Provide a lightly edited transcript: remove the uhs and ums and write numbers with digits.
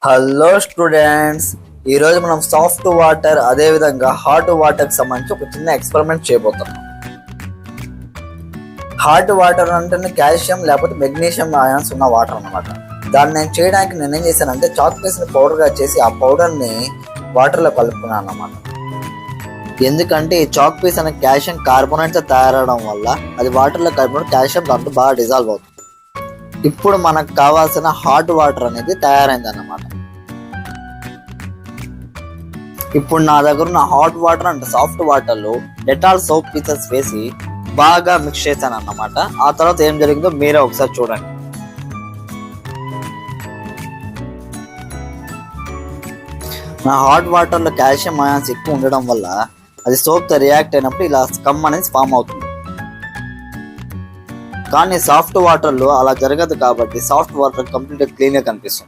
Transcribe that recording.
Hello students, ఈరోజు మనం soft water అదేవిధంగా హాట్ వాటర్కి సంబంధించి ఒక చిన్న ఎక్స్పెరిమెంట్ చేయబోతున్నాం. హాట్ వాటర్ అంటే కాల్షియం లేకపోతే మెగ్నీషియం అయాన్స్ ఉన్న వాటర్ అన్నమాట. దాన్ని నేను చేయడానికి నేనేం చేశానంటే చాక్ పీస్ని పౌడర్గా చేసి ఆ పౌడర్ని వాటర్లో కలుపుకున్నాను అన్నమాట. ఎందుకంటే ఈ చాక్ పీస్ అనే కాల్షియం కార్బోనేట్తో తయారవడం వల్ల అది వాటర్లో కలిపినప్పుడు కాల్షియం దాంట్లో బాగా డిజాల్వ్ అవుతుంది. ఇప్పుడు మనకు కావాల్సిన హాట్ వాటర్ అనేది తయారైంది అన్నమాట. ఇప్పుడు నా దగ్గర ఉన్న హాట్ వాటర్ అంటే సాఫ్ట్ వాటర్లో డెటాల్ సోప్ పీసెస్ వేసి బాగా మిక్స్ చేశాను అన్నమాట. ఆ తర్వాత ఏం జరిగిందో మీరే ఒకసారి చూడండి. నా హాట్ వాటర్లో కాల్షియం అయాన్స్ ఎక్కువ ఉండడం వల్ల అది సోప్తో రియాక్ట్ అయినప్పుడు ఇలా స్కమ్ అనేది ఫామ్ అవుతుంది. కానీ సాఫ్ట్ వాటర్లో అలా జరగదు కాబట్టి సాఫ్ట్ వాటర్ కంప్లీట్గా క్లీన్గా కనిపిస్తుంది.